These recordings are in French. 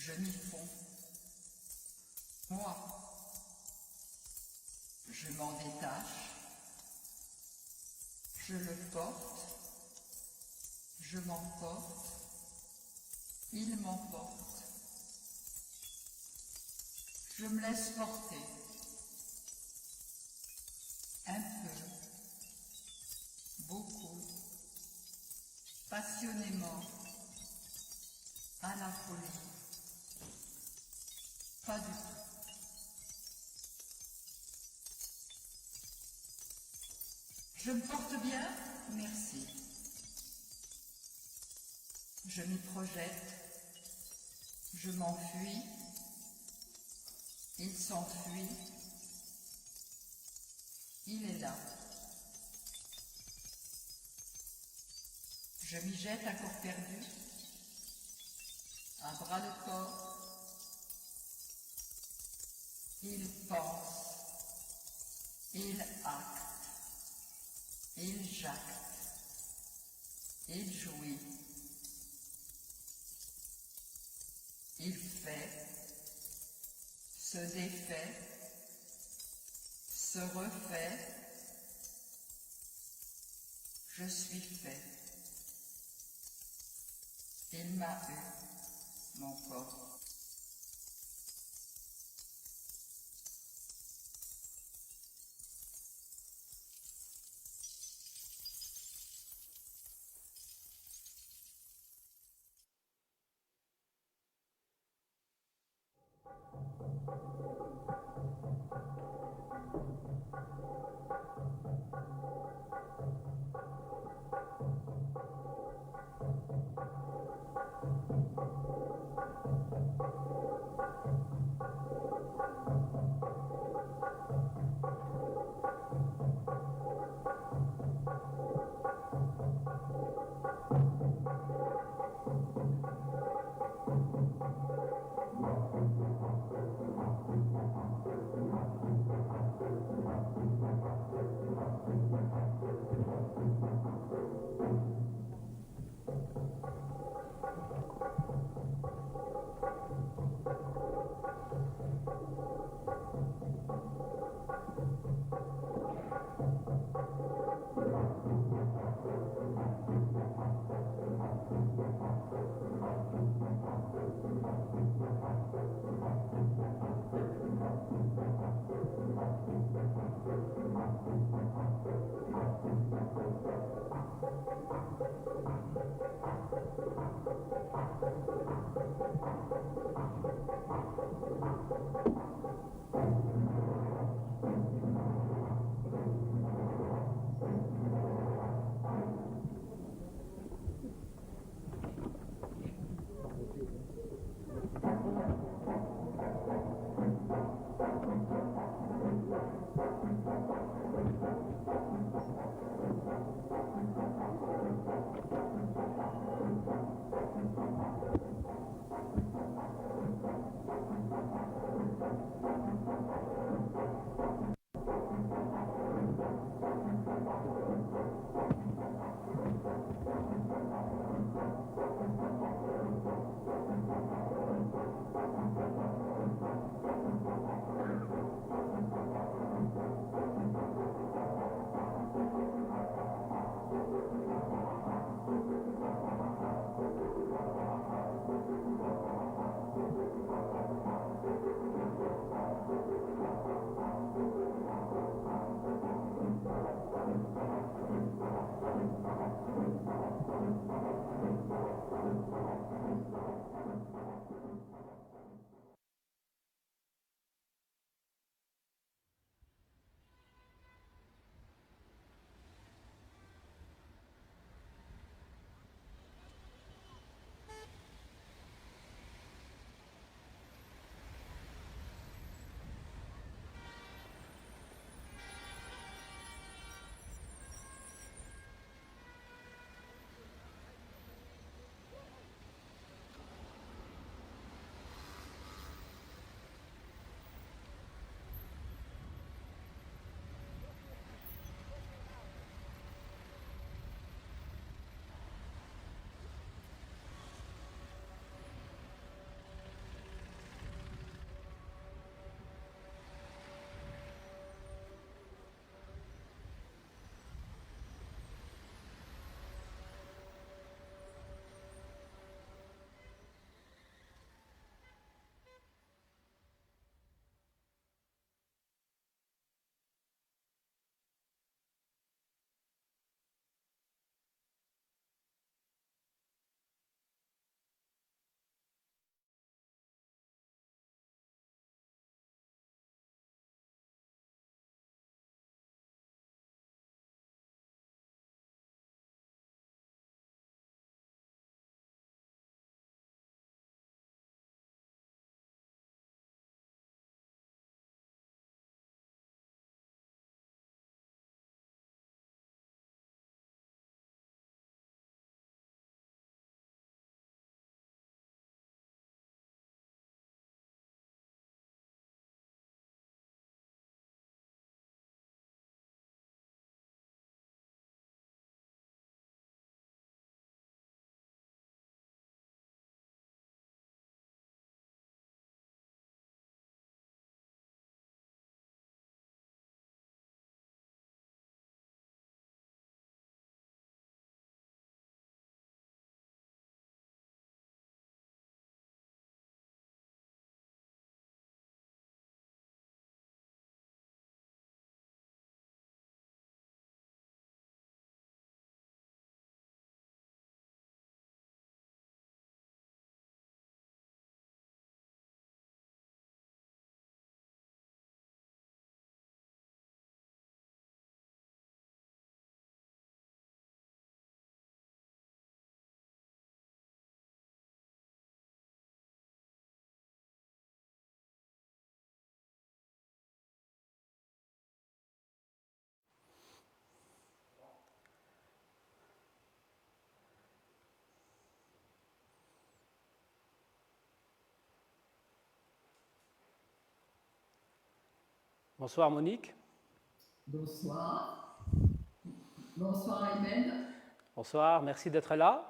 je m'y fonds. Moi, je m'en détache, je le porte, je m'emporte, il m'emporte. Je me laisse porter, un peu, beaucoup, passionnément, à la folie. Pas du tout. Je me porte bien, merci. Je m'y projette, je m'enfuis, il s'enfuit, il est là. Je m'y jette à corps perdu, à bras le corps. Il pense, il acte, il jacte, il jouit, il fait, se défait, se refait, je suis fait. Il m'a eu, mon corps. Bonsoir Monique. Bonsoir. Bonsoir Aymen. Bonsoir, merci d'être là,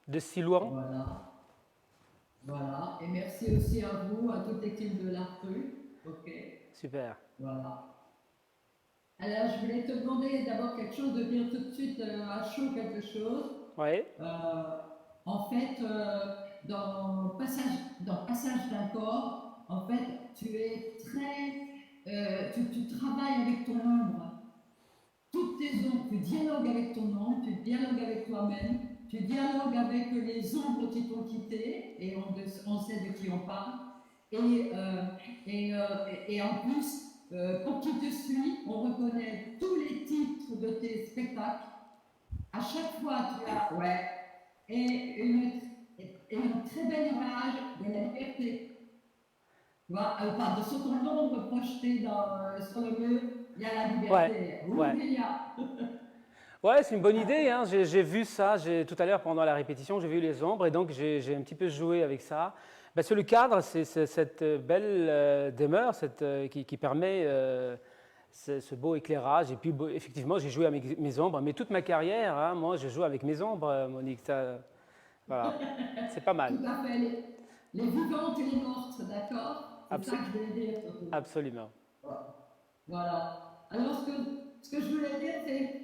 de si loin. Voilà, voilà. Et merci aussi à vous, à toute l'équipe de la rue. OK, Super. voilà. Alors, je voulais te demander d'abord quelque chose, de dire tout de suite à chaud quelque chose. Oui, Euh, En fait, dans Passage d'un corps, en fait, tu es très, tu travailles avec ton ombre. Toutes tes ombres, tu dialogues avec ton ombre, tu dialogues avec toi-même, tu dialogues avec les ombres qui t'ont quitté, et on sait de qui on parle. Et, euh, et en plus, pour qui te suis, on reconnaît tous les titres de tes spectacles. À chaque fois, tu as, ouais, et une très belle image de la liberté. Tu vois, enfin, sur ton ombre projeté sur le mur, il y a la ouais, liberté. ouais. Oui, il y a. Ouais, c'est une bonne idée, hein. J'ai vu ça tout à l'heure pendant la répétition, j'ai vu les ombres et donc j'ai un petit peu joué avec ça. Ben, sur le cadre, c'est cette belle demeure qui permet ce beau éclairage. Et puis effectivement, j'ai joué avec mes ombres, mais toute ma carrière, hein, moi, je joue avec mes ombres, Monique. Voilà, c'est pas mal. Tout à fait. Les vivantes et les mortes, d'accord? C'est ça Abso- que je voulais dire surtout. absolument. Voilà. Alors, ce que je voulais dire, c'est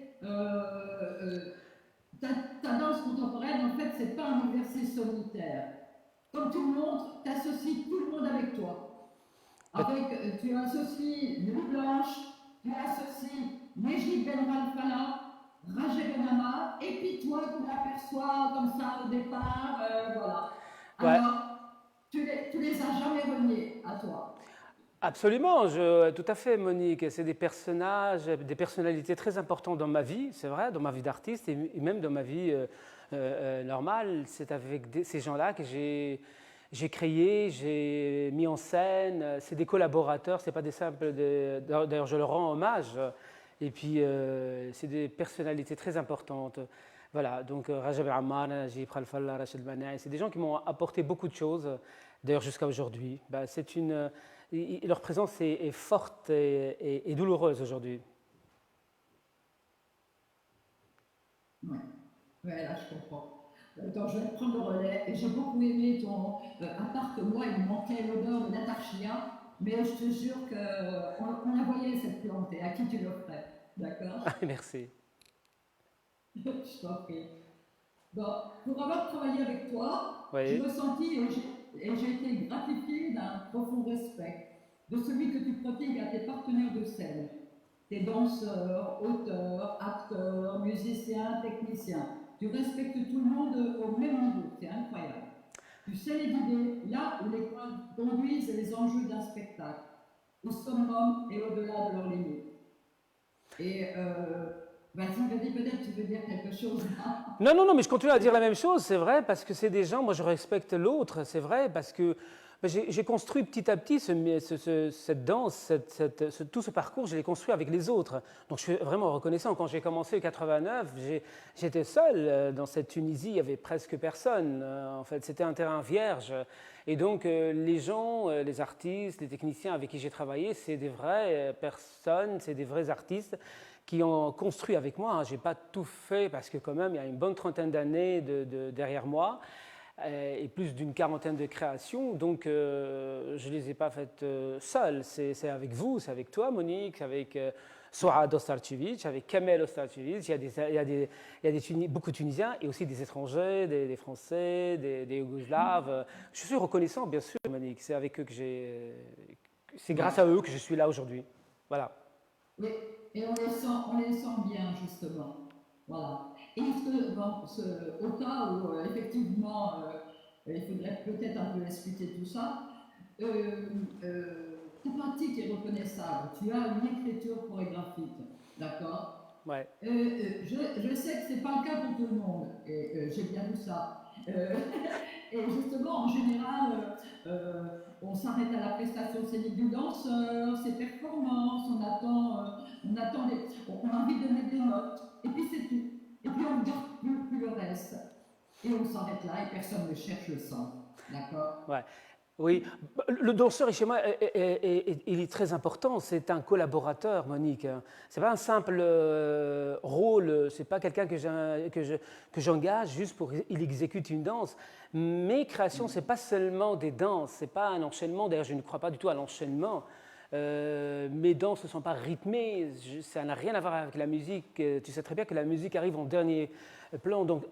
ta danse contemporaine, en fait, c'est pas un exercice solitaire. Comme tu le montres, tu associes tout le monde avec toi. Ben, Avec, tu associes Nuit Blanche, tu associes Nejib Ben Ralfala, Rajel Benama, et puis toi, tu l'aperçois comme ça au départ, voilà. ouais, Alors, tu les as jamais reniés à toi. absolument, tout à fait, Monique. C'est des personnages, des personnalités très importantes dans ma vie, c'est vrai, dans ma vie d'artiste et même dans ma vie normale. C'est avec ces gens-là que j'ai créé, j'ai mis en scène. C'est des collaborateurs, c'est pas des simples. D'ailleurs, je leur rends hommage. Et puis, c'est des personnalités très importantes. Voilà, donc Rajab Ammar, Najib Khalfallah, Rachid Manaï, c'est des gens qui m'ont apporté beaucoup de choses, d'ailleurs jusqu'à aujourd'hui. Ben, leur présence est forte et douloureuse aujourd'hui. Ouais. Ouais, là, je comprends. Attends, je vais prendre le relais. Et j'ai beaucoup aimé ton. À part que moi, il me manquait l'odeur de l'atarchia, mais je te jure qu'on la voyait cette plante et à qui tu l'offrais. D'accord? Merci. Je t'en prie. Bon, pour avoir travaillé avec toi, j'ai Oui, ressenti et j'ai été gratifiée d'un profond respect de celui que tu prodigues à tes partenaires de scène, tes danseurs, auteurs, acteurs, musiciens, techniciens. Tu respectes tout le monde au même niveau, c'est incroyable. Tu sais les guider là où les conduisent les enjeux d'un spectacle, au summum et au-delà de leurs limites. Et vas-y, peut-être tu veux dire quelque chose là. non, non, non, mais je continue à dire la même chose, c'est vrai, parce que c'est des gens, moi je respecte l'autre, c'est vrai, parce que ben, j'ai construit petit à petit cette danse, tout ce parcours, je l'ai construit avec les autres. Donc je suis vraiment reconnaissant. Quand j'ai commencé en 89, j'étais seul dans cette Tunisie, il y avait presque personne. En fait, c'était un terrain vierge. Et donc les gens, les artistes, les techniciens avec qui j'ai travaillé, c'est des vraies personnes, c'est des vrais artistes qui ont construit avec moi. Je n'ai pas tout fait parce que quand même, il y a une bonne trentaine d'années derrière moi et plus d'une quarantaine de créations. Donc, je ne les ai pas faites seul. C'est avec vous, c'est avec toi, Monique, c'est avec Souad Ostarcevic, avec Kamel Ostarcevic. Il y a beaucoup de Tunisiens et aussi des étrangers, des Français, des Yougoslaves. Je suis reconnaissant, bien sûr, Monique. C'est avec eux que c'est grâce à eux que je suis là aujourd'hui. Voilà. Oui, et on les sent bien, justement. Voilà. Et bon, au cas où, effectivement, il faudrait peut-être un peu expliquer tout ça, ta pratique est reconnaissable. Tu as une écriture chorégraphique, d'accord? Ouais. Je sais que c'est pas le cas pour tout le monde, et j'ai bien vu ça. Et justement, en général, on s'arrête à la prestation scénique du danseur, ses performances, on a envie de mettre des notes, et puis c'est tout. Et puis on ne garde plus le reste. Et on s'arrête là et personne ne cherche le sens. D'accord? Ouais. Oui, le danseur chez moi, il est très important. C'est un collaborateur, Monique. C'est pas un simple rôle. C'est pas quelqu'un que j'engage juste pour qu'il exécute une danse. Mes créations, c'est pas seulement des danses. C'est pas un enchaînement. D'ailleurs, je ne crois pas du tout à l'enchaînement. Mes danses ne sont pas rythmées. Ça n'a rien à voir avec la musique. Tu sais très bien que la musique arrive en dernier plan. Donc,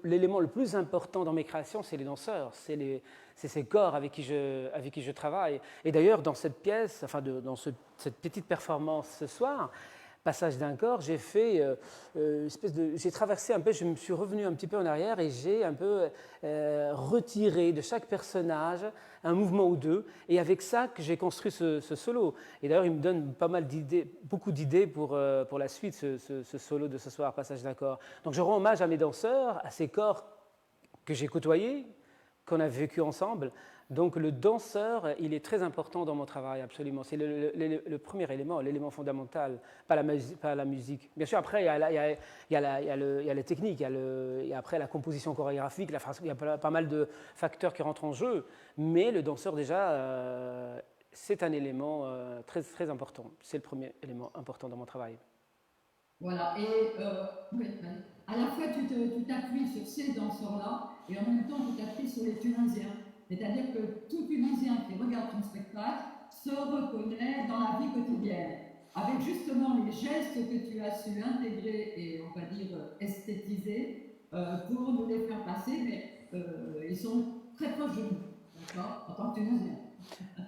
l'élément le plus important dans mes créations, c'est les danseurs. C'est ces corps avec qui je travaille. Et d'ailleurs, dans cette pièce, enfin cette petite performance ce soir, Passage d'un corps, j'ai fait j'ai traversé un peu, je me suis revenu un petit peu en arrière et j'ai un peu retiré de chaque personnage un mouvement ou deux. Et avec ça que j'ai construit ce solo. Et d'ailleurs, il me donne pas mal d'idées, beaucoup d'idées pour la suite, ce solo de ce soir, Passage d'un corps. Donc je rends hommage à mes danseurs, à ces corps que j'ai côtoyés, qu'on a vécu ensemble. Donc le danseur, il est très important dans mon travail, absolument. C'est le premier élément, l'élément fondamental, pas la musique. Bien sûr, après, il y a la technique, il y a après la composition chorégraphique, il y a pas mal de facteurs qui rentrent en jeu, mais le danseur, déjà, c'est un élément très, très important. C'est le premier élément important dans mon travail. Voilà, et oui, à la fois tu t'appuies sur ces danseurs-là et en même temps tu t'appuies sur les Tunisiens. C'est-à-dire que tout Tunisien qui regarde ton spectacle se reconnaît dans la vie quotidienne, avec justement les gestes que tu as su intégrer et on va dire esthétiser pour nous les faire passer, mais ils sont très proches de nous, d'accord, en tant que Tunisiens.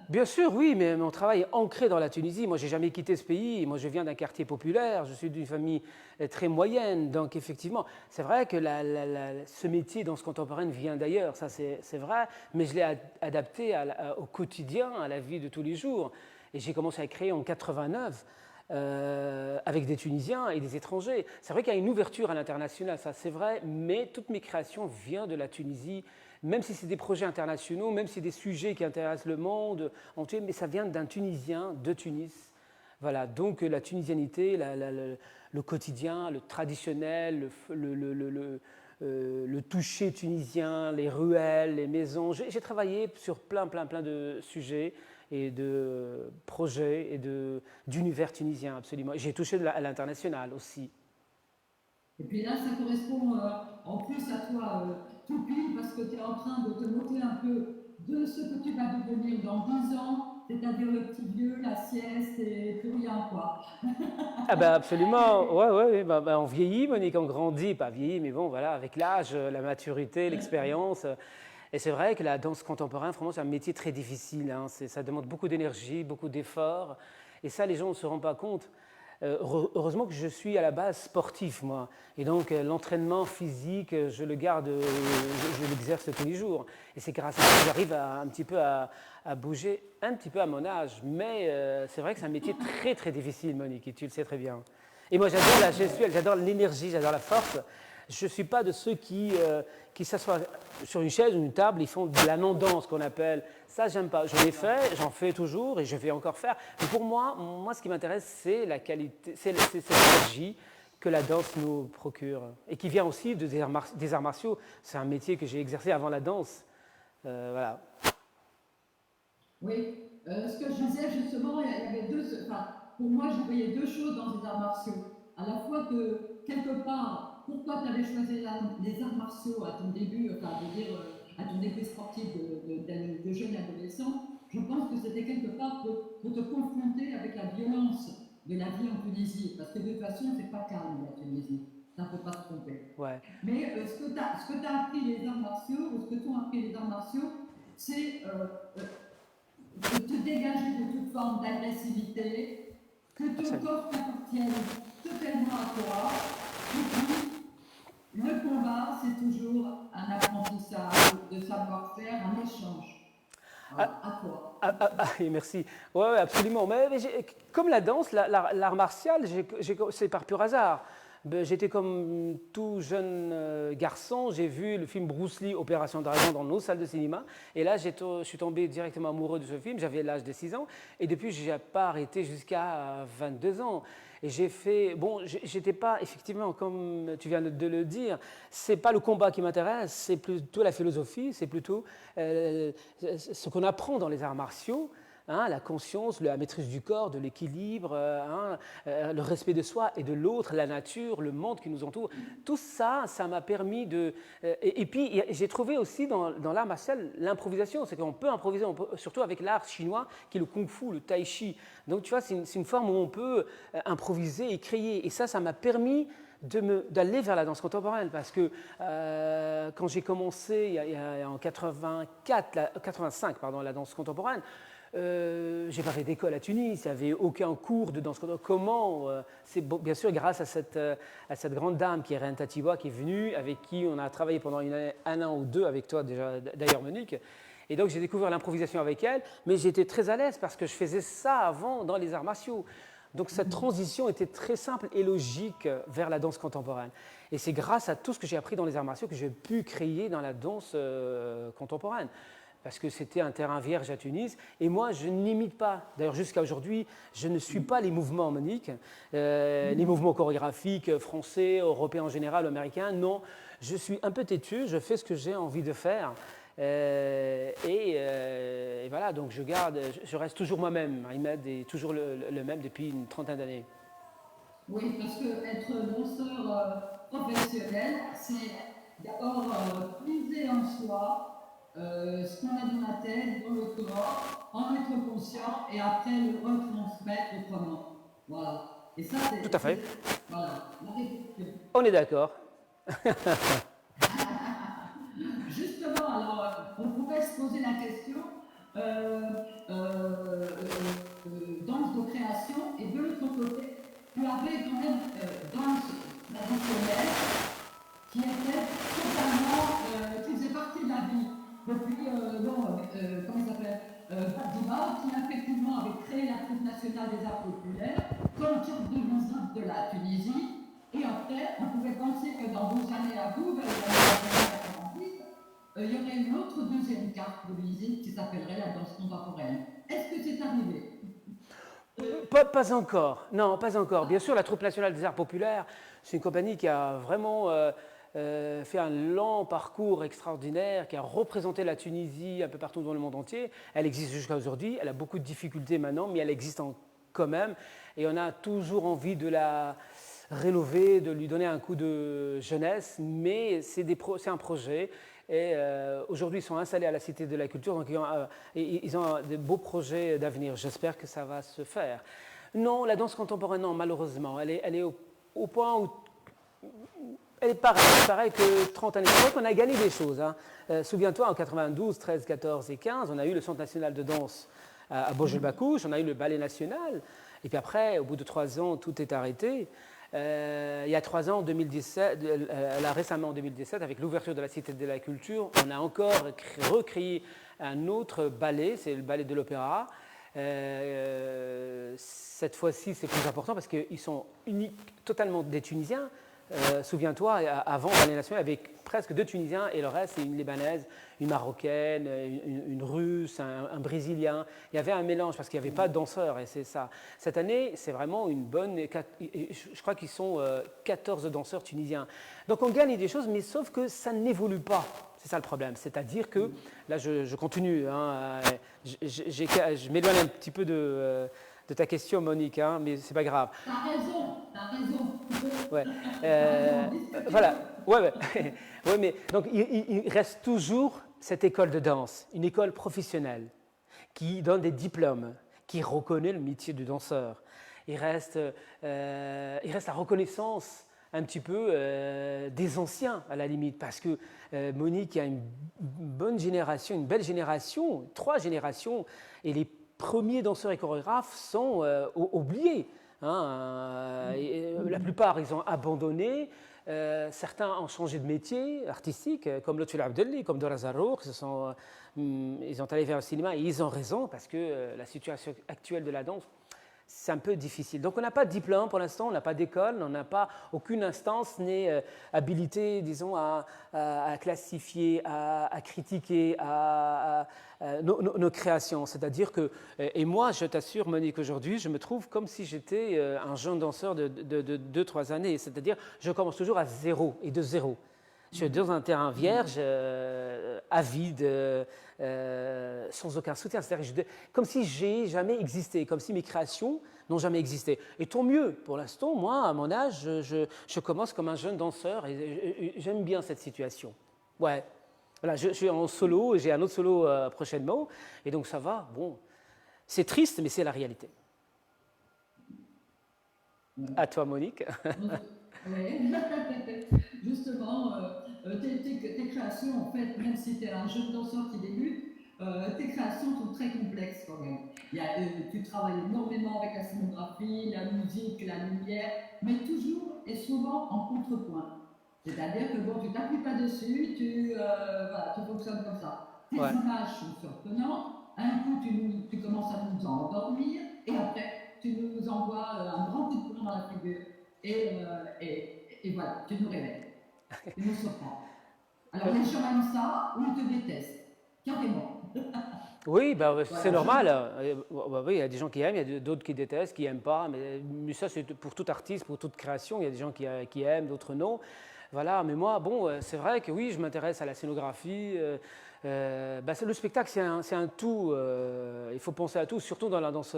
Bien sûr, oui, mais mon travail est ancré dans la Tunisie. Moi, je n'ai jamais quitté ce pays. Moi, je viens d'un quartier populaire. Je suis d'une famille très moyenne. Donc, effectivement, c'est vrai que ce métier danse contemporaine vient d'ailleurs. Ça, c'est vrai. Mais je l'ai adapté au quotidien, à la vie de tous les jours. Et j'ai commencé à créer en 89 avec des Tunisiens et des étrangers. C'est vrai qu'il y a une ouverture à l'international, ça c'est vrai. Mais toutes mes créations viennent de la Tunisie. Même si c'est des projets internationaux, même si c'est des sujets qui intéressent le monde entier, mais ça vient d'un Tunisien, de Tunis. Voilà, donc la tunisianité, le quotidien, le traditionnel, le toucher tunisien, les ruelles, les maisons. J'ai travaillé sur plein de sujets et de projets et d'univers tunisiens, absolument. J'ai touché à l'international aussi. Et puis là, ça correspond en plus à toi, tout pile, parce que tu es en train de te moquer un peu de ce que tu vas devenir dans 10 ans, c'est-à-dire le petit vieux, la sieste et plus rien, quoi. Ah ben absolument, ouais, ouais, ouais, on vieillit, Monique, on grandit, pas vieillit, mais bon, voilà, avec l'âge, la maturité, l'expérience. Et c'est vrai que la danse contemporaine, vraiment, c'est un métier très difficile. Hein, ça demande beaucoup d'énergie, beaucoup d'efforts. Et ça, les gens ne se rendent pas compte. Heureusement que je suis à la base sportif, moi. Et donc, l'entraînement physique, je le garde, je l'exerce tous les jours. Et c'est grâce à ça que j'arrive un petit peu à bouger, un petit peu à mon âge. Mais c'est vrai que c'est un métier très, très difficile, Monique, et tu le sais très bien. Et moi, j'adore la gestuelle, j'adore l'énergie, j'adore la force. Je ne suis pas de ceux qui s'assoient sur une chaise ou une table, ils font de la non-danse qu'on appelle. Ça, j'aime pas. Je l'ai fait, j'en fais toujours et je vais encore faire. Mais pour moi, ce qui m'intéresse, c'est la qualité, c'est cette énergie que la danse nous procure et qui vient aussi des arts martiaux. C'est un métier que j'ai exercé avant la danse. Voilà. Oui, ce que je disais justement, il y avait enfin, pour moi, je voyais deux choses dans les arts martiaux. À la fois que, quelque part, pourquoi tu avais choisi les arts martiaux à ton début, enfin, je veux dire, à ton début sportif de jeune adolescent, je pense que c'était quelque part pour te confronter avec la violence de la vie en Tunisie, parce que de toute façon, c'est pas calme la Tunisie, ça ne faut pas se tromper. Ouais. Mais ce que tu as appris les arts martiaux, ou ce que t'ont appris les arts martiaux, c'est de te dégager de toute forme d'agressivité, que ton corps t'appartienne totalement à toi. Et puis, le combat, c'est toujours un apprentissage de savoir-faire, un échange. Voilà, à toi. Merci. Oui, ouais, absolument. Mais comme la danse, l'art martial, c'est par pur hasard. J'étais comme tout jeune garçon, j'ai vu le film Bruce Lee, Opération Dragon, dans nos salles de cinéma. Et là, je suis tombé directement amoureux de ce film. J'avais l'âge de 6 ans. Et depuis, je n'ai pas arrêté jusqu'à 22 ans. Et j'ai fait, bon, j'étais pas, effectivement, comme tu viens de le dire, c'est pas le combat qui m'intéresse, c'est plutôt la philosophie, c'est plutôt ce qu'on apprend dans les arts martiaux, hein, la conscience, la maîtrise du corps, de l'équilibre, le respect de soi et de l'autre, la nature, le monde qui nous entoure. Tout ça, ça m'a permis de... et puis, j'ai trouvé aussi dans l'art martial l'improvisation. C'est qu'on peut improviser, surtout avec l'art chinois, qui est le kung-fu, le tai chi. Donc, tu vois, c'est une forme où on peut improviser et créer. Et ça m'a permis d'aller vers la danse contemporaine, parce que quand j'ai commencé en 85 la danse contemporaine, j'ai pas fait d'école à Tunis, il n'y avait aucun cours de danse contemporaine. Comment c'est bien sûr grâce à cette grande dame qui est Reine Tatiwa, qui est venue, avec qui on a travaillé pendant un an ou deux avec toi déjà, d'ailleurs Monique. Et donc j'ai découvert l'improvisation avec elle, mais j'étais très à l'aise parce que je faisais ça avant dans les arts martiaux. Donc cette transition était très simple et logique vers la danse contemporaine. Et c'est grâce à tout ce que j'ai appris dans les arts martiaux que j'ai pu créer dans la danse contemporaine. Parce que c'était un terrain vierge à Tunis. Et moi, je n'imite pas. D'ailleurs, jusqu'à aujourd'hui, je ne suis pas les mouvements, Monique, les mouvements chorégraphiques français, européens en général, américains. Non, je suis un peu têtu, je fais ce que j'ai envie de faire. Et voilà, donc je reste toujours moi-même. Ahmed est toujours le même depuis une trentaine d'années. Oui, parce que être danseur professionnel, c'est d'abord puiser en soi ce qu'on a dans la tête, dans le corps, en être conscient et après le retransmettre autrement. Voilà. Et ça, Tout à fait. voilà, la répétition. On est d'accord. Justement, alors, on pourrait se poser la question danse de création, et de l'autre côté, tu avais quand même danse traditionnelle qui était totalement, qui faisait partie de la vie. Depuis, comment il s'appelle Fadiba, qui effectivement avait créé la troupe nationale des arts populaires comme carte de visite de la Tunisie. Et après, on pouvait penser que dans vos années à vous, vers les années 90, il y aurait une autre deuxième carte de visite qui s'appellerait la danse contemporaine. Est-ce que c'est arrivé? Pas encore, non, pas encore. Bien sûr, la Troupe nationale des arts populaires, c'est une compagnie qui a vraiment fait un long parcours extraordinaire, qui a représenté la Tunisie un peu partout dans le monde entier. Elle existe jusqu'à aujourd'hui, elle a beaucoup de difficultés maintenant, mais elle existe quand même. Et on a toujours envie de la rénover, de lui donner un coup de jeunesse, mais c'est un projet. Et aujourd'hui, ils sont installés à la Cité de la Culture, donc ils ont de beaux projets d'avenir. J'espère que ça va se faire. Non, la danse contemporaine, non, malheureusement. Elle est au point où... Elle est pareille que 30 années. C'est vrai qu'on a gagné des choses. Hein. Souviens-toi, en 92, 13, 14 et 15, on a eu le Centre national de danse à Bojel-Bakouche, on a eu le Ballet national. Et puis après, au bout de 3 ans, tout est arrêté. Il y a 3 ans, en 2017, récemment en 2017, avec l'ouverture de la Cité de la Culture, on a encore recréé un autre ballet, c'est le ballet de l'Opéra. Cette fois-ci, c'est plus important parce qu'ils sont totalement des Tunisiens. Souviens-toi, avant Ballet National, il y avait presque 2 Tunisiens et le reste, c'est une Libanaise, une Marocaine, une Russe, un Brésilien. Il y avait un mélange parce qu'il n'y avait pas de danseurs et c'est ça. Cette année, c'est vraiment une bonne... Je crois qu'ils sont 14 danseurs tunisiens. Donc on gagne des choses, mais sauf que ça n'évolue pas. C'est ça le problème. C'est-à-dire que, là je continue, hein, je m'éloigne un petit peu de ta question, Monique, hein, mais c'est pas grave. T'as raison. Ouais. Voilà. Ouais. Ouais, mais donc il reste toujours cette école de danse, une école professionnelle qui donne des diplômes, qui reconnaît le métier du danseur. Il reste la reconnaissance un petit peu des anciens à la limite, parce que Monique a une bonne génération, une belle génération, 3 générations, et les premiers danseurs et chorégraphes sont oubliés. Hein, la plupart, ils ont abandonné. Certains ont changé de métier artistique, comme Lotfi Abdelli, comme Dora Zarouk. Ils sont allés vers le cinéma et ils ont raison parce que la situation actuelle de la danse, c'est un peu difficile. Donc on n'a pas de diplôme pour l'instant, on n'a pas d'école, on n'a pas aucune instance n'est habilitée, disons, à classifier, à critiquer nos créations. C'est-à-dire que, et moi je t'assure Monique, aujourd'hui je me trouve comme si j'étais un jeune danseur de 2-3 années. C'est-à-dire je commence toujours à zéro et de zéro. Je suis dans un terrain vierge, avide, sans aucun soutien. C'est-à-dire comme si j'ai jamais existé, comme si mes créations n'ont jamais existé. Et tant mieux, pour l'instant, moi, à mon âge, je commence comme un jeune danseur et j'aime bien cette situation. Ouais, voilà, je suis en solo et j'ai un autre solo prochainement, et donc ça va. Bon, c'est triste, mais c'est la réalité. À toi, Monique. Oui, justement, tes créations, en fait, même si tu es un jeune danseur qui débute, tes créations sont très complexes quand même. Tu travailles énormément avec la scénographie, la musique, la lumière, mais toujours et souvent en contrepoint. C'est-à-dire que bon, tu t'appuies pas dessus, voilà, tu fonctionnes comme ça. Tes Ouais. images sont surprenantes, un coup tu commences à nous endormir, et après tu nous envoies un grand coup de poing dans la figure. Et voilà, tu nous réveilles, tu nous surprends. Alors les gens aiment ça ou ils te détestent, carrément. Oui, bah, c'est Voilà, normal. Bah oui, il y a des gens qui aiment, il y a d'autres qui détestent, qui n'aiment pas. Mais ça, c'est pour tout artiste, pour toute création. Il y a des gens qui aiment, d'autres non. Voilà, mais moi, bon, c'est vrai que oui, je m'intéresse à la scénographie. Bah, le spectacle, c'est un tout. Il faut penser à tout, surtout dans la danse.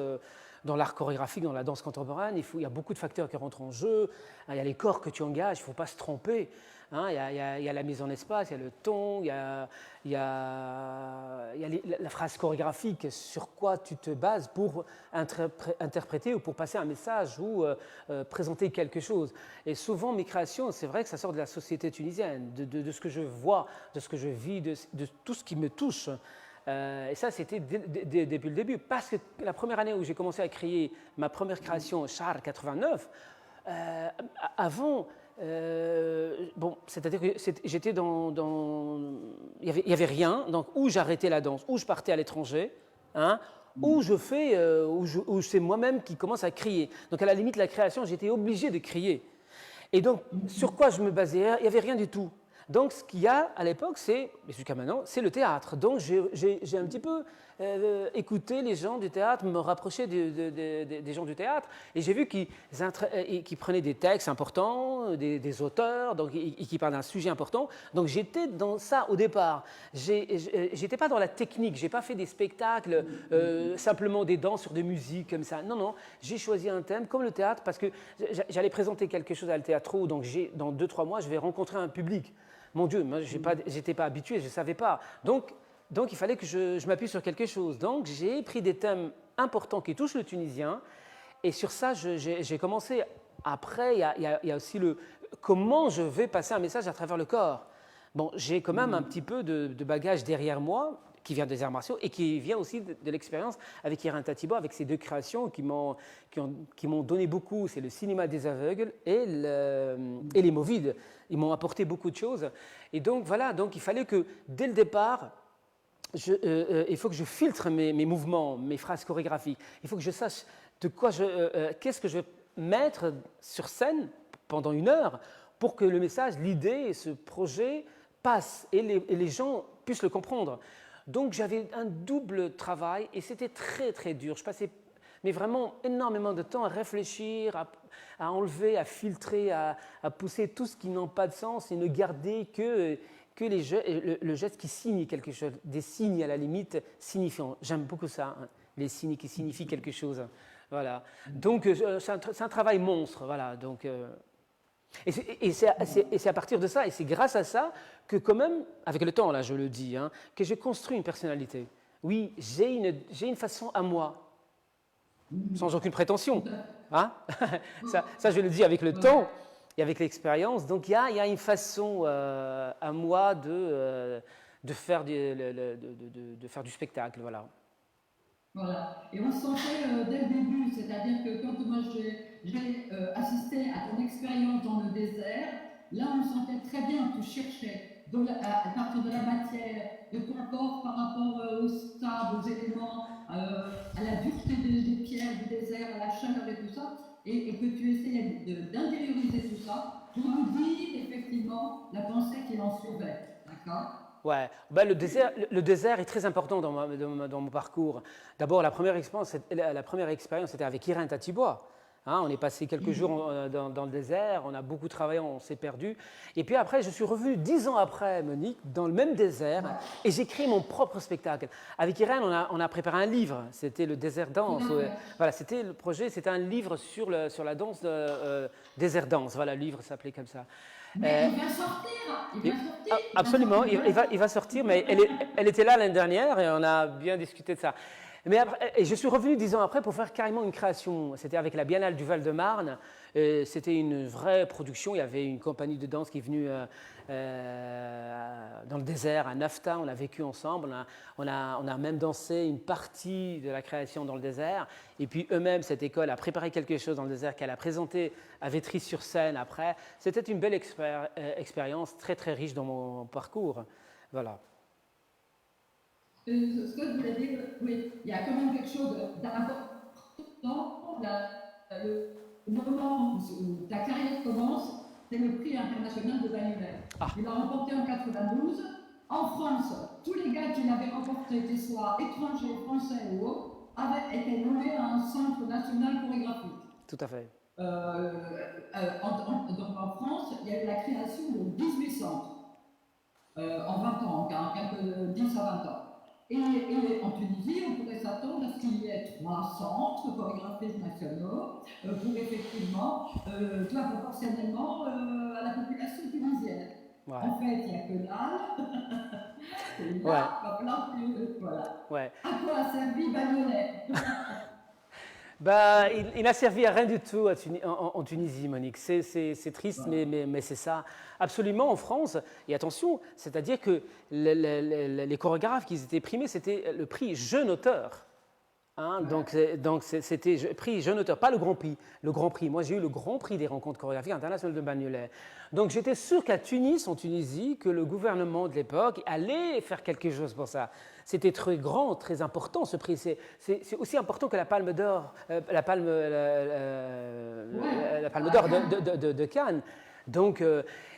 Dans l'art chorégraphique, dans la danse contemporaine, il y a beaucoup de facteurs qui rentrent en jeu. Il y a les corps que tu engages, il ne faut pas se tromper. Hein, il y a la mise en espace, il y a le ton, il y a la phrase chorégraphique, sur quoi tu te bases pour interpréter ou pour passer un message ou présenter quelque chose. Et souvent, mes créations, c'est vrai que ça sort de la société tunisienne, de ce que je vois, de ce que je vis, de tout ce qui me touche. Et ça, c'était depuis le début. Parce que la première année où j'ai commencé à créer ma première création, Char 89, avant, bon, c'est-à-dire que j'étais il y avait rien, donc où j'arrêtais la danse, où je partais à l'étranger, hein, où c'est moi-même qui commence à crier. Donc à la limite, la création, j'étais obligé de crier. Et donc, sur quoi je me basais? Il n'y avait rien du tout. Donc, ce qu'il y a à l'époque, et jusqu'à maintenant, c'est le théâtre. Donc, j'ai un petit peu écouté les gens du théâtre, me rapprocher des gens du théâtre, et j'ai vu qu'ils prenaient des textes importants, des auteurs, donc, et qui parlent d'un sujet important. Donc, j'étais dans ça au départ. J'étais pas dans la technique, j'ai pas fait des spectacles, simplement des danses sur des musiques comme ça. Non, non, j'ai choisi un thème comme le théâtre parce que j'allais présenter quelque chose à le théâtre, donc dans 2-3 mois, je vais rencontrer un public. Mon Dieu, moi, je n'étais pas habitué, je ne savais pas. Donc, il fallait que je m'appuie sur quelque chose. Donc, j'ai pris des thèmes importants qui touchent le Tunisien. Et sur ça, j'ai commencé. Après, il y a aussi comment je vais passer un message à travers le corps. Bon, j'ai quand même un petit peu de bagage derrière moi, qui vient des arts martiaux et qui vient aussi de l'expérience avec Irin Tatibo, avec ces deux créations qui m'ont donné beaucoup. C'est le cinéma des aveugles et les mots vides. Ils m'ont apporté beaucoup de choses. Et donc, voilà, donc il fallait que, dès le départ, il faut que je filtre mes mouvements, mes phrases chorégraphiques. Il faut que je sache qu'est-ce que je vais mettre sur scène pendant 1 heure pour que le message, l'idée, ce projet passe et les gens puissent le comprendre. Donc j'avais un double travail et c'était très très dur. Je passais vraiment énormément de temps à réfléchir, à enlever, à filtrer, à pousser tout ce qui n'a pas de sens et ne garder que le geste qui signe quelque chose, des signes à la limite signifiants. J'aime beaucoup ça, hein, les signes qui signifient quelque chose. Voilà. Donc c'est un travail monstre. Voilà. Donc, et c'est à partir de ça, et c'est grâce à ça que quand même, avec le temps, là je le dis, hein, que j'ai construit une personnalité. Oui, j'ai une façon à moi, sans aucune prétention. Hein. Ça, je le dis avec le temps et avec l'expérience. Donc il y a une façon à moi de faire du spectacle. Voilà. Voilà. Et on se sentait dès le début, c'est-à-dire que quand moi j'ai assisté à ton expérience dans le désert, là on sentait très bien, tu cherchais à partir de la matière, de ton corps par rapport au sable, aux éléments, à la dureté des pierres du désert. désert, à la chaleur et tout ça, et que tu essayais d'intérioriser tout ça pour nous dire effectivement la pensée qu'il en suivait. D'accord? Ouais, ben, le désert est très important dans mon parcours. D'abord, la première expérience, c'était avec Irène Tatibois. Hein, on est passé quelques jours dans le désert, on a beaucoup travaillé, on s'est perdu. Et puis après, je suis revenu 10 ans après, Monique, dans le même désert, et j'ai créé mon propre spectacle. Avec Irène, on a préparé un livre, c'était le Désert Danse. Voilà, c'était le projet, c'était un livre sur la danse Désert Danse. Voilà, le livre s'appelait comme ça. Mais il va sortir, il va sortir. Absolument, il va sortir, mais elle était là l'année dernière et on a bien discuté de ça. Mais après, et je suis revenu 10 ans après pour faire carrément une création. C'était avec la Biennale du Val-de-Marne. C'était une vraie production. Il y avait une compagnie de danse qui est venue dans le désert, à Nafta. On a vécu ensemble. On a même dansé une partie de la création dans le désert. Et puis eux-mêmes, cette école a préparé quelque chose dans le désert qu'elle a présenté à Vitry-sur-Seine après. C'était une belle expérience, très très riche dans mon parcours. Voilà. Ce que je voulais dire, oui, il y a quand même quelque chose d'important. Le moment où ta carrière commence, c'est le prix international de Bagnolet. Il l'a remporté en 92. En France, tous les gars qui l'avaient remporté, qu'ils soient étrangers, français ou autres, avaient été nommés à un centre national chorégraphique. Tout à fait. Donc en France, il y a eu la création de 18 centres en 20 ans, en quelques 10 à 20 ans. Et en Tunisie, on pourrait s'attendre à ce qu'il y ait 3 centres chorégraphiques nationaux pour effectivement, proportionnellement à la population tunisienne. Ouais. En fait, il n'y a que dalle. Là, voilà. Ouais. À quoi a servi Bagnolet? Bah, il n'a servi à rien du tout en Tunisie, Monique. C'est triste, mais c'est ça. Absolument, en France. Et attention, c'est-à-dire que les chorégraphes qui étaient primés, c'était le prix jeune auteur. Hein, donc c'était prix jeune auteur, pas le Grand Prix. Le Grand Prix, moi j'ai eu le Grand Prix des rencontres chorégraphiques internationales de Bagnolet. Donc j'étais sûr qu'à Tunis, en Tunisie, que le gouvernement de l'époque allait faire quelque chose pour ça. C'était très grand, très important ce prix. C'est aussi important que la Palme d'Or, la Palme d'Or de Cannes. Donc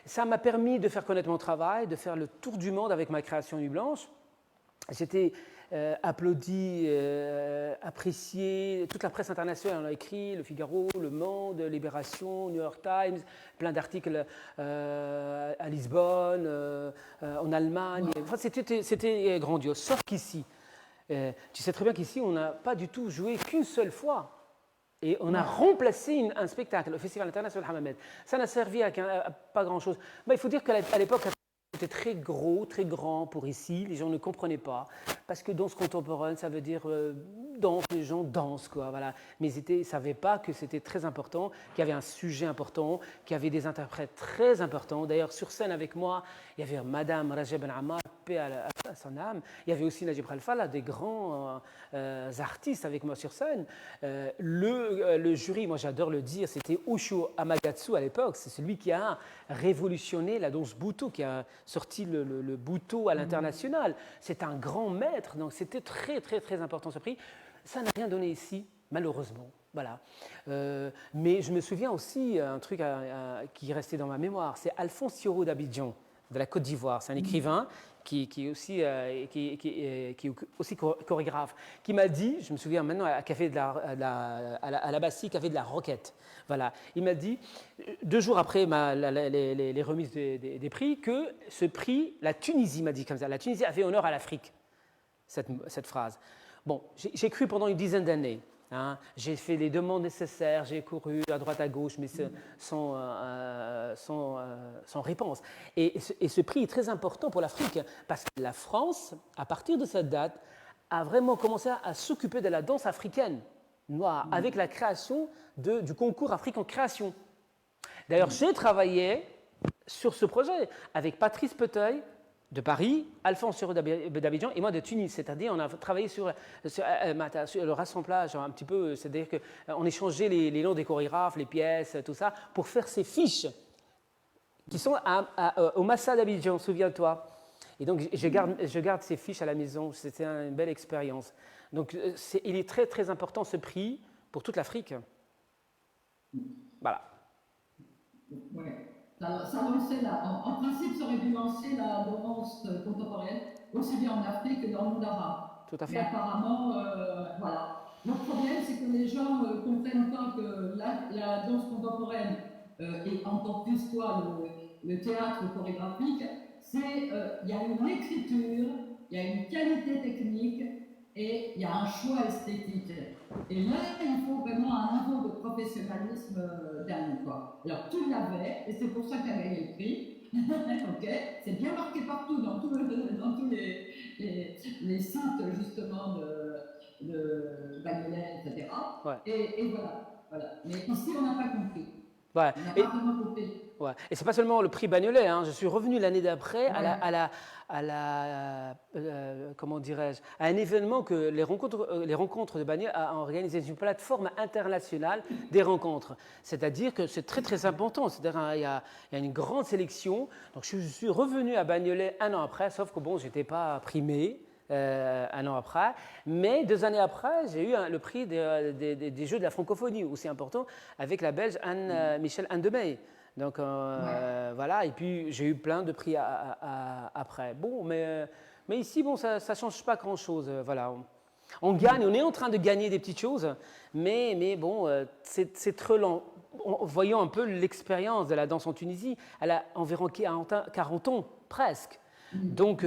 ça m'a permis de faire connaître mon travail, de faire le tour du monde avec ma création Nuit Blanche. J'étais applaudi, apprécié. Toute la presse internationale en a écrit, Le Figaro, Le Monde, Libération, New York Times, plein d'articles à Lisbonne, en Allemagne. Enfin, c'était grandiose. Sauf qu'ici, tu sais très bien qu'ici, on n'a pas du tout joué qu'une seule fois. Et on a remplacé un spectacle au Festival international Hammamet. Ça n'a servi à pas grand-chose. Il faut dire qu'à l'époque, c'était très gros, très grand pour ici. Les gens ne comprenaient pas. Parce que danse contemporaine, ça veut dire danse, les gens dansent, quoi. Voilà. Mais ils ne savaient pas que c'était très important, qu'il y avait un sujet important, qu'il y avait des interprètes très importants. D'ailleurs, sur scène avec moi, il y avait Madame Rajab Ben Ammar, paix à son âme. Il y avait aussi Najib Khalfallah, des grands artistes avec moi sur scène. Le jury, moi j'adore le dire, c'était Osho Amagatsu à l'époque. C'est celui qui a révolutionné la danse Buto, qui a sorti le Buto à l'international. C'est un grand maître, donc c'était très très très important ce prix. Ça n'a rien donné ici, malheureusement. Voilà. Mais je me souviens aussi un truc qui est resté dans ma mémoire, c'est Alphonse Thioro d'Abidjan, de la Côte d'Ivoire. C'est un écrivain qui est aussi chorégraphe, qui m'a dit, je me souviens maintenant à la Bastille, Café de la Roquette. Voilà. Il m'a dit, 2 jours après les remises des prix, que ce prix, la Tunisie m'a dit comme ça, la Tunisie a fait honneur à l'Afrique, cette phrase. Bon, j'ai cru pendant une dizaine d'années. Hein, j'ai fait les demandes nécessaires, j'ai couru à droite à gauche, mais sans réponse. Et ce prix est très important pour l'Afrique, parce que la France, à partir de cette date, a vraiment commencé à s'occuper de la danse africaine noire, avec la création du concours Afrique en création. D'ailleurs, j'ai travaillé sur ce projet avec Patrice Peteuil de Paris, Alphonse Thioro d'Abidjan et moi de Tunis. C'est-à-dire on a travaillé sur le rassemblage un petit peu, c'est-à-dire qu'on échangeait les noms des chorégraphes, les pièces, tout ça, pour faire ces fiches qui sont au Massa d'Abidjan, souviens-toi. Et donc je garde ces fiches à la maison, c'était une belle expérience. Donc il est très très important ce prix pour toute l'Afrique. Voilà. Ouais. Ça lançait en principe, ça aurait dû lancer la danse contemporaine, aussi bien en Afrique que dans le monde arabe. Tout à Mais fait. apparemment, voilà. Le problème, c'est que les gens ne comprennent pas que la danse contemporaine, et encore plus toi, le théâtre chorégraphique, il y a une écriture, il y a une qualité technique et il y a un choix esthétique. Et là, il faut vraiment un niveau de professionnalisme dingue, quoi. Alors, tu l'avais, et c'est pour ça que tu avais écrit. Ok, c'est bien marqué partout, dans tous les sites, justement, de Bagnolet, etc. Ouais. Et voilà. Mais ici, on n'a pas compris. Ouais. On n'a pas vraiment compris. Ouais. Et c'est pas seulement le prix Bagnolet, hein. Je suis revenu l'année d'après comment dirais-je, à un événement que les rencontres de Bagnolet a organisé, une plateforme internationale des rencontres. C'est-à-dire que c'est très très important. C'est-à-dire il y a une grande sélection. Donc je suis revenu à Bagnolet un an après, sauf que bon, j'étais pas primé. Un an après, mais 2 années après, j'ai eu le prix des Jeux de la francophonie, aussi important, avec la Belge Michel Andemey. Donc voilà, et puis j'ai eu plein de prix après. Bon, mais ici, bon, ça ne change pas grand-chose. Voilà, on gagne, on est en train de gagner des petites choses, mais bon, c'est trop lent. Voyons un peu l'expérience de la danse en Tunisie. Elle a environ 40 ans, presque. Donc,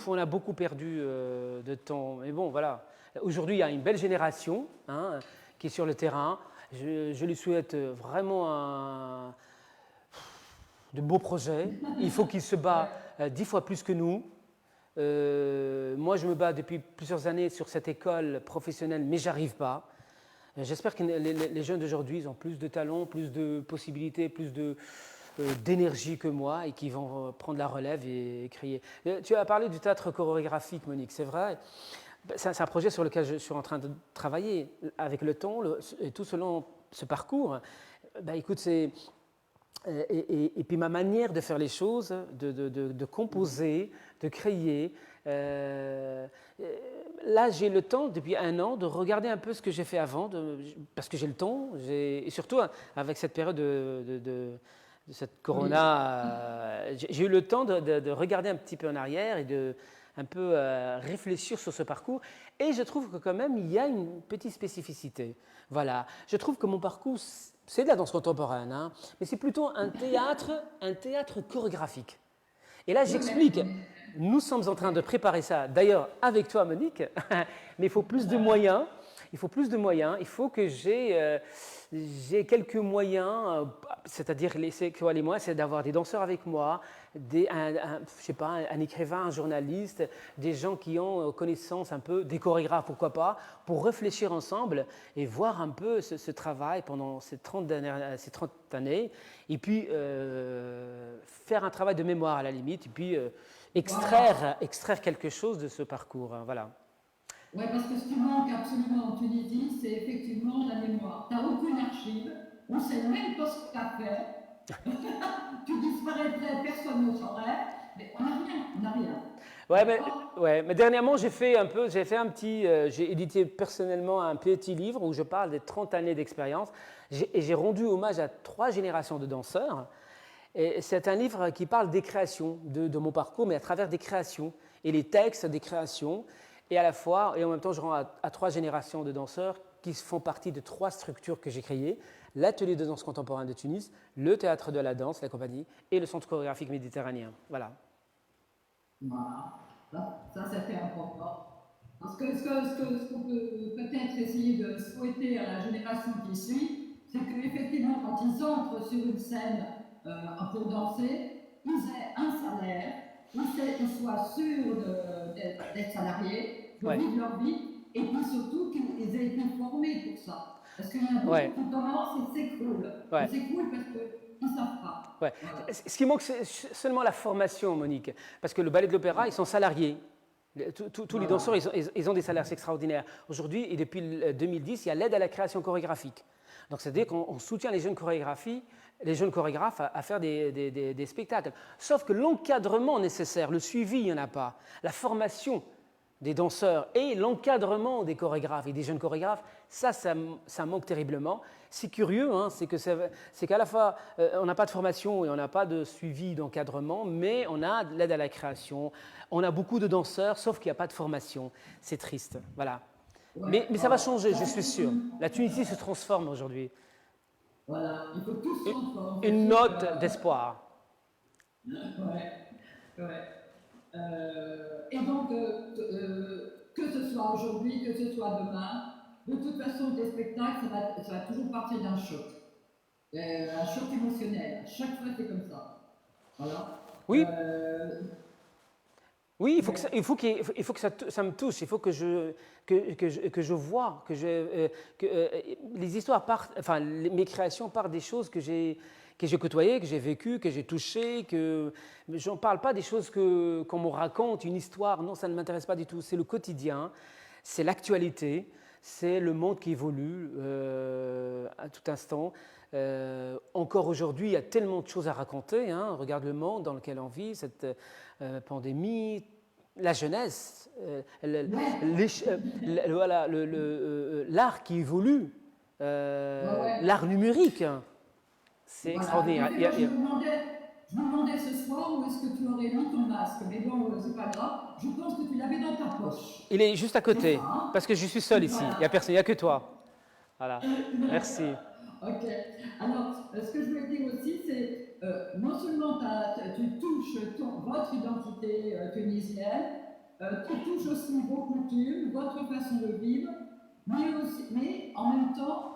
on a beaucoup perdu de temps. Mais bon, voilà. Aujourd'hui, il y a une belle génération qui est sur le terrain. Je lui souhaite vraiment de beaux projets. Il faut qu'il se bat 10 fois plus que nous. Moi, je me bats depuis plusieurs années sur cette école professionnelle, mais j'arrive pas. J'espère que les jeunes d'aujourd'hui ont plus de talent, plus de possibilités, plus d'énergie que moi et qui vont prendre la relève et crier. Tu as parlé du théâtre chorégraphique, Monique, c'est vrai. C'est un projet sur lequel je suis en train de travailler avec le temps et tout selon ce parcours. Écoute, et puis ma manière de faire les choses, de composer, de créer. Là, j'ai le temps, depuis 1 an, de regarder un peu ce que j'ai fait avant, parce que j'ai le temps, et surtout avec cette période de cette corona, j'ai eu le temps de regarder un petit peu en arrière et de un peu réfléchir sur ce parcours. Et je trouve que quand même, il y a une petite spécificité. Voilà. Je trouve que mon parcours, c'est de la danse contemporaine, mais c'est plutôt un théâtre chorégraphique. Et là, j'explique. Nous sommes en train de préparer ça, d'ailleurs avec toi, Monique, mais il faut plus de moyens. Il faut plus de moyens. Il faut que j'ai quelques moyens, c'est-à-dire les moyens, c'est d'avoir des danseurs avec moi, je sais pas, un écrivain, un journaliste, des gens qui ont connaissance un peu, des chorégraphes, pourquoi pas, pour réfléchir ensemble et voir un peu ce travail pendant ces 30 années, et puis faire un travail de mémoire à la limite, et puis extraire quelque chose de ce parcours. Voilà. Oui, parce que ce qui manque absolument en Tunisie, c'est effectivement la mémoire. Tu n'as aucune archive, on ne sait même pas ce que tu as fait. Tu disparaîtrais, personne ne saurait, mais on n'a rien. Mais dernièrement, j'ai édité personnellement un petit livre où je parle des 30 années d'expérience et j'ai rendu hommage à 3 générations de danseurs. Et c'est un livre qui parle des créations, de mon parcours, mais à travers des créations et les textes des créations. Et en même temps, je rends à 3 générations de danseurs qui font partie de 3 structures que j'ai créées: l'atelier de danse contemporaine de Tunis, le théâtre de la danse, la compagnie, et le centre chorégraphique méditerranéen. Voilà. Voilà. Ça c'était important. Parce que ce qu'on peut peut-être essayer de souhaiter à la génération qui suit, c'est qu'effectivement, quand ils entrent sur une scène pour danser, ils aient un salaire, ils soient sûrs d'être salariés, de vivre leur vie, et puis surtout qu'ils aient été formés pour ça. Parce qu'il y en a beaucoup qui commencent et s'écroulent. Ils s'écroulent parce qu'ils ne savent pas. Ouais. Voilà. Ce qui manque, c'est seulement la formation, Monique. Parce que le ballet de l'opéra, ils sont salariés. Tous les danseurs, ils ont des salaires extraordinaires. Aujourd'hui, et depuis 2010, il y a l'aide à la création chorégraphique. Donc, c'est-à-dire qu'on soutient les jeunes chorégraphes à faire des spectacles. Sauf que l'encadrement nécessaire, le suivi, il n'y en a pas. La formation des danseurs et l'encadrement des chorégraphes et des jeunes chorégraphes, ça manque terriblement. C'est curieux, hein, c'est qu'à la fois, on n'a pas de formation et on n'a pas de suivi d'encadrement, mais on a de l'aide à la création, on a beaucoup de danseurs, sauf qu'il n'y a pas de formation. C'est triste, voilà. Ouais, Mais ça va voilà. changer, je suis sûr. La Tunisie se transforme aujourd'hui. Voilà, il faut tous s'entendre. Une note d'espoir. Ouais, ouais. Et donc, que ce soit aujourd'hui, que ce soit demain, de toute façon, des spectacles, ça va toujours partir d'un choc. Un choc émotionnel. À chaque fois, c'est comme ça. Voilà. Oui, Euh, oui, il faut que ça me touche, il faut que je vois, les histoires partent, enfin, mes créations partent des choses que j'ai côtoyées, que j'ai vécues, que j'ai touchées, je n'en parle pas des choses qu'on me raconte, une histoire, non, ça ne m'intéresse pas du tout, c'est le quotidien, c'est l'actualité, c'est le monde qui évolue à tout instant. Encore aujourd'hui, il y a tellement de choses à raconter. Hein. Regarde le monde dans lequel on vit, cette pandémie, la jeunesse, voilà, l'art qui évolue, l'art numérique. C'est voilà. extraordinaire. Je me demandais ce soir où est-ce que tu aurais mis ton masque. Mais bon, c'est pas grave. Je pense que tu l'avais dans ta poche. Il est juste à C'est côté, ça, hein? parce que je suis seul ici. Il n'y a personne, il n'y a que toi. Voilà. Merci. Ok. Alors, ce que je voulais dire aussi, c'est non seulement tu touches votre identité tunisienne, tu touches aussi vos coutumes, votre façon de vivre, mais en même temps,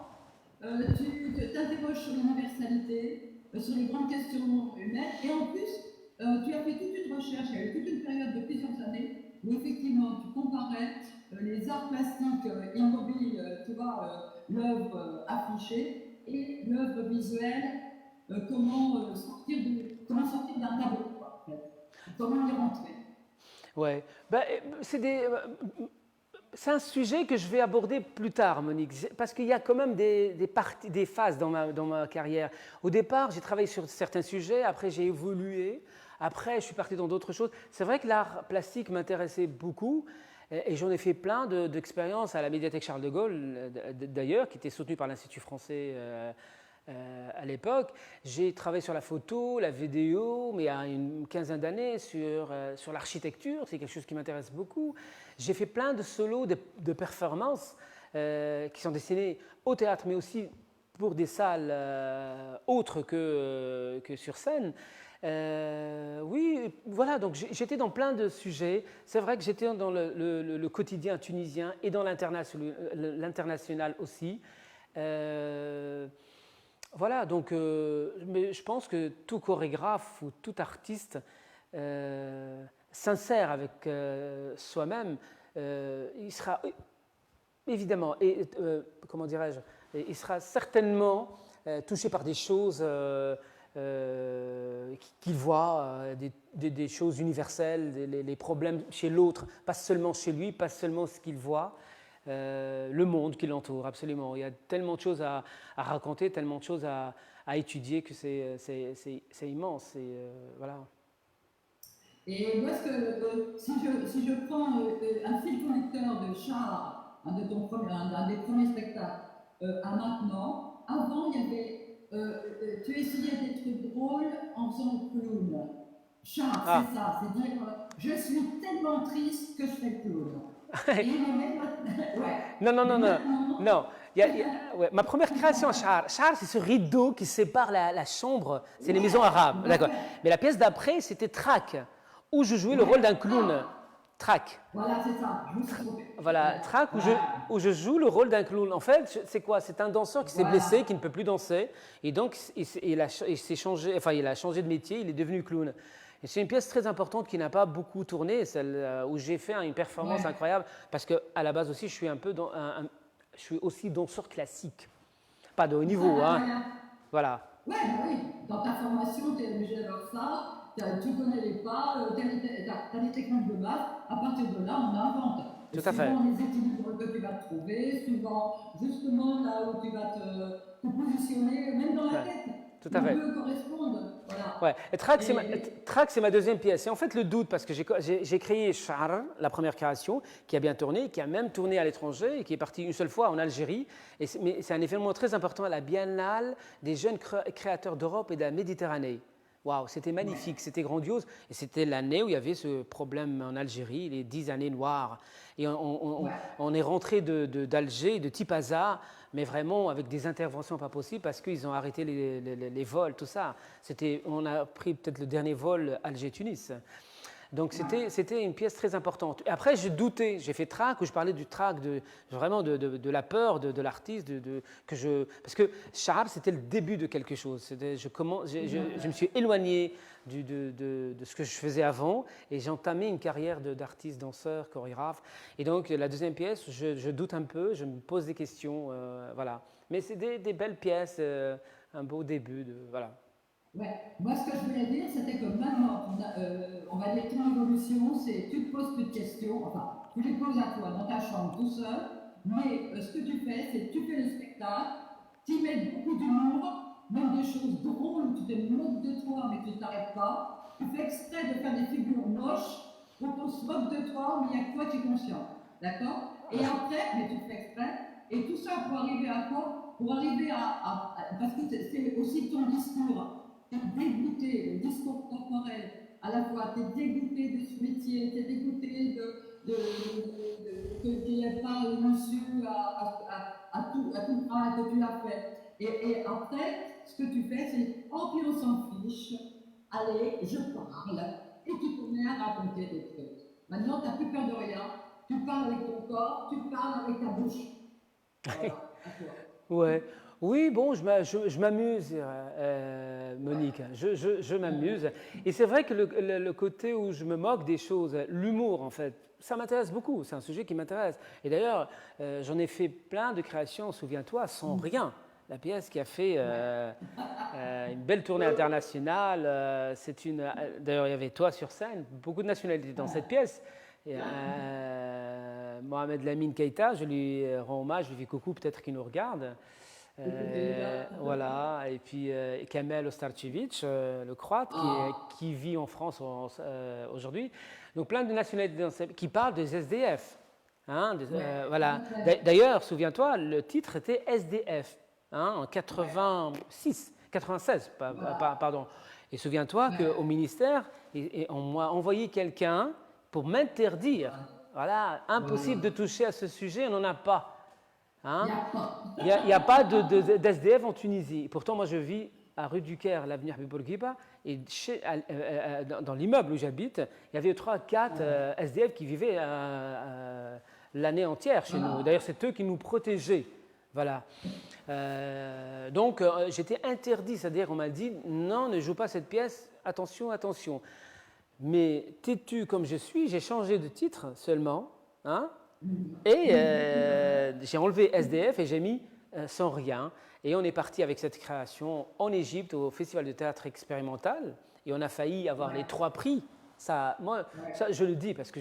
tu t'interroges sur l'universalité, sur les grandes questions humaines, et en plus, tu as fait toute une recherche, il y a eu toute une période de plusieurs années, où effectivement tu comparais les arts plastiques immobiles, tu vois, l'œuvre affichée, et l'œuvre visuelle, comment sortir d'un tableau, quoi, en fait. Comment y rentrer. Ouais. Ben, c'est un sujet que je vais aborder plus tard, Monique, parce qu'il y a quand même des phases dans ma carrière. Au départ, j'ai travaillé sur certains sujets, après j'ai évolué, après je suis parti dans d'autres choses. C'est vrai que l'art plastique m'intéressait beaucoup, et j'en ai fait plein d'expériences à la médiathèque Charles de Gaulle, d'ailleurs, qui était soutenue par l'Institut français à l'époque. J'ai travaillé sur la photo, la vidéo, mais il y a une quinzaine d'années sur l'architecture, c'est quelque chose qui m'intéresse beaucoup. J'ai fait plein de solos, de performances qui sont destinées au théâtre, mais aussi pour des salles autres que sur scène. Oui, voilà, donc j'étais dans plein de sujets. C'est vrai que j'étais dans le quotidien tunisien et dans l'international aussi. Voilà, donc mais je pense que tout chorégraphe ou tout artiste sincère avec soi-même, il sera évidemment, comment dirais-je, il sera certainement touché par des choses qu'il voit, des choses universelles, les problèmes chez l'autre, pas seulement chez lui, pas seulement ce qu'il voit. Le monde qui l'entoure, absolument. Il y a tellement de choses à raconter, tellement de choses à étudier que c'est immense. Et, voilà. Et moi, si je prends un fil conducteur de Char, un des premiers spectacles, à maintenant, avant, il y avait, tu essayais d'être drôle en faisant le clown. Char, c'est ça, c'est dire, je suis tellement triste que je fais le clown. Et ouais. Non. Ouais. Ma première création, Char, c'est ce rideau qui sépare la chambre, c'est les maisons arabes, d'accord. Mais la pièce d'après, c'était Trac, où je jouais le rôle d'un clown. Trac. Voilà, c'est ça. Je me suis trompée. Voilà, Trac, où je joue le rôle d'un clown. En fait, c'est quoi? C'est un danseur qui s'est blessé, qui ne peut plus danser, et donc il a changé de métier, il est devenu clown. Et c'est une pièce très importante qui n'a pas beaucoup tourné, celle où j'ai fait une performance incroyable, parce qu'à la base aussi, je suis aussi danseur classique, pas de haut niveau, hein. Voilà. Ouais, bah oui, dans ta formation, tu es obligé d'avoir ça, tu connais les pas, tu as des techniques de base, à partir de là, on invente. Tout à fait. Suivant les équilibres que tu vas trouver, suivant justement là où tu vas te positionner, même dans la tête. tout à on fait. peut correspondre. Voilà. Ouais. Et Trac, Et- c'est ma deuxième pièce. Et en fait, le doute, parce que j'ai créé Char, la première création, qui a bien tourné, qui a même tourné à l'étranger, et qui est parti une seule fois en Algérie. Mais c'est un événement très important à la Biennale des jeunes créateurs d'Europe et de la Méditerranée. Waouh, c'était magnifique, c'était grandiose. Et c'était l'année où il y avait ce problème en Algérie, les 10 années noires. Et ouais. on est rentré d'Alger, de Tipaza, mais vraiment avec des interventions pas possibles parce qu'ils ont arrêté les vols, tout ça. On a pris peut-être le dernier vol Alger-Tunis. Donc c'était une pièce très importante. Et après, j'ai douté. J'ai fait Trac, où je parlais du Trac, vraiment de la peur de l'artiste. Parce que Char, c'était le début de quelque chose. Je me suis éloigné de ce que je faisais avant et j'ai entamé une carrière d'artiste, danseur, chorégraphe. Et donc, la deuxième pièce, je doute un peu, je me pose des questions. Voilà. Mais c'est des belles pièces, un beau début. Voilà. Ouais. Moi, ce que je voulais dire, c'était que maintenant, on va dire ton évolution, c'est tu te poses plus de questions, enfin, tu les poses à toi, dans ta chambre, tout seul, mais ce que tu fais, c'est que tu fais le spectacle, tu mets beaucoup d'humour, même des choses drôles, tu te moques de toi, mais tu ne t'arrêtes pas, tu fais exprès de faire des figures moches pour qu'on se moque de toi, mais il n'y a que toi qui es conscient, d'accord? Et après, mais tu fais exprès, et tout ça pour arriver à quoi? Pour arriver parce que c'est aussi ton discours. Tu es dégoûté, le discours corporel, à la fois tu es dégoûté de ce métier, tu es dégoûté qu'il n'y ait pas une issue à tout le travail que tu as fait. Et après, ce que tu fais, c'est oh, puis on s'en fiche, allez, je parle, et tu te mets à raconter des trucs. Maintenant, tu n'as plus peur de rien, tu parles avec ton corps, tu parles avec ta bouche. Voilà, à toi. Ouais. Oui, bon, je m'amuse, Monique. Je m'amuse. Et c'est vrai que le côté où je me moque des choses, l'humour, en fait, ça m'intéresse beaucoup. C'est un sujet qui m'intéresse. Et d'ailleurs, j'en ai fait plein de créations, souviens-toi, sans rien. La pièce qui a fait une belle tournée internationale. D'ailleurs, il y avait toi sur scène, beaucoup de nationalités dans cette pièce. Et, Mohamed Lamine Keïta, je lui rends hommage, je lui dis coucou, peut-être qu'il nous regarde. Voilà, et puis Kamel Ostarcevic, le Croate, qui vit en France aujourd'hui. Donc plein de nationalités qui parlent des SDF. Hein, voilà. D'ailleurs, souviens-toi, le titre était SDF, hein, en 96, pardon. Et souviens-toi qu'au ministère, on m'a envoyé quelqu'un pour m'interdire. Voilà, impossible de toucher à ce sujet, on n'en a pas. Hein? Il n'y a pas d'SDF en Tunisie. Pourtant, moi, je vis à rue du Caire, l'avenue Habib Bourguiba, et dans l'immeuble où j'habite, il y avait 3-4 SDF qui vivaient l'année entière chez nous. D'ailleurs, c'est eux qui nous protégeaient. Voilà. Donc, j'étais interdit, c'est-à-dire qu'on m'a dit non, ne joue pas cette pièce, attention, attention. Mais têtu comme je suis, j'ai changé de titre seulement. Hein? Et j'ai enlevé SDF et j'ai mis sans rien. Et on est parti avec cette création en Égypte au Festival de théâtre expérimental. Et on a failli avoir les 3 prix. Ça, je le dis parce que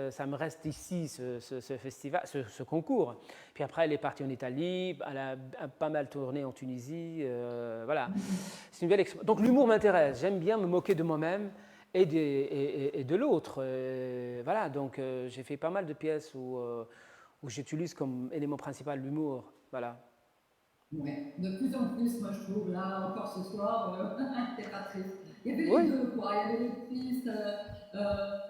ça me reste ici, ce festival, ce concours. Puis après, elle est partie en Italie, elle a pas mal tourné en Tunisie. Voilà. C'est une belle expérience. Donc l'humour m'intéresse. J'aime bien me moquer de moi-même et de l'autre. Voilà, donc j'ai fait pas mal de pièces où j'utilise comme élément principal l'humour. Voilà. Ouais. De plus en plus, moi je trouve, là encore ce soir, t'es pas triste. Il y avait les Oui, deux, quoi. Il y avait les tristes.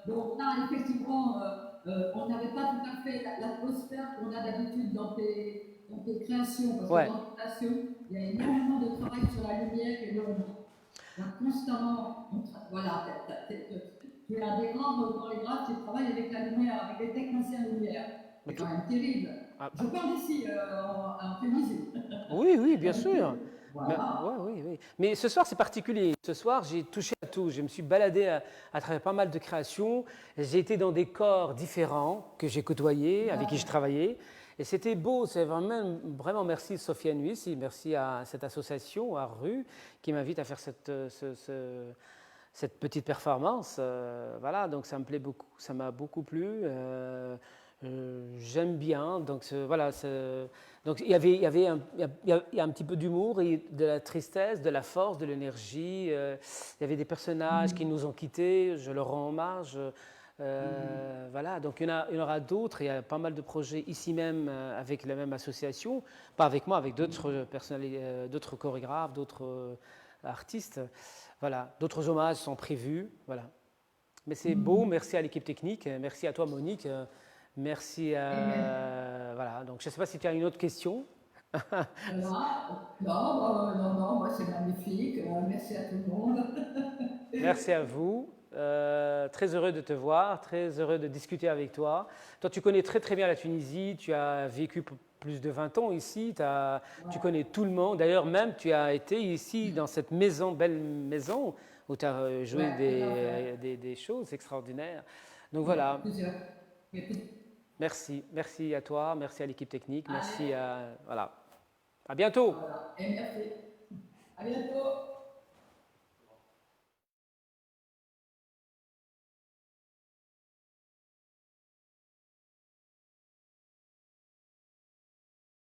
Bon, là, effectivement, on n'avait pas tout à fait l'atmosphère qu'on a d'habitude dans tes créations. Parce ouais. que dans tes créations, il y a énormément de travail sur la lumière et l'ombre. Constamment, voilà, tu es un des rares chorégraphes qui travaille avec la lumière, avec les techniciens lumière. C'est quand même terrible. Je parle ici, en Tunisie. Oui, oui, bien sûr. Voilà. Oui. Mais ce soir, c'est particulier. Ce soir, j'ai touché à tout. Je me suis baladé à travers pas mal de créations. J'ai été dans des corps différents que j'ai côtoyés, avec qui je travaillais. Et c'était beau. C'est vraiment merci Sofiane Huissi, merci à cette association, à Rue, qui m'invite à faire cette petite performance. Voilà, donc ça me plaît beaucoup. Ça m'a beaucoup plu. J'aime bien. Donc voilà. Donc il y a un petit peu d'humour, et de la tristesse, de la force, de l'énergie. Il y avait des personnages qui nous ont quittés. Je leur rends hommage. Voilà. Donc il y en aura d'autres. Il y a pas mal de projets ici même avec la même association. Pas avec moi, avec d'autres d'autres chorégraphes, d'autres artistes. Voilà. D'autres hommages sont prévus. Voilà. Mais c'est beau. Merci à l'équipe technique. Merci à toi, Monique. Merci Et même, voilà, donc je ne sais pas si tu as une autre question. voilà. Non, moi c'est magnifique. Merci à tout le monde. Merci à vous. Très heureux de te voir, très heureux de discuter avec toi. Toi, tu connais très très bien la Tunisie, tu as vécu plus de 20 ans ici, tu connais tout le monde. D'ailleurs, même tu as été ici dans cette maison, belle maison, où tu as joué Ouais, tout à fait. des choses extraordinaires. Donc Ouais, voilà, plusieurs. Mais merci. Merci à toi, merci à l'équipe technique, merci allez, à... Voilà. À bientôt. voilà. Et merci. À bientôt.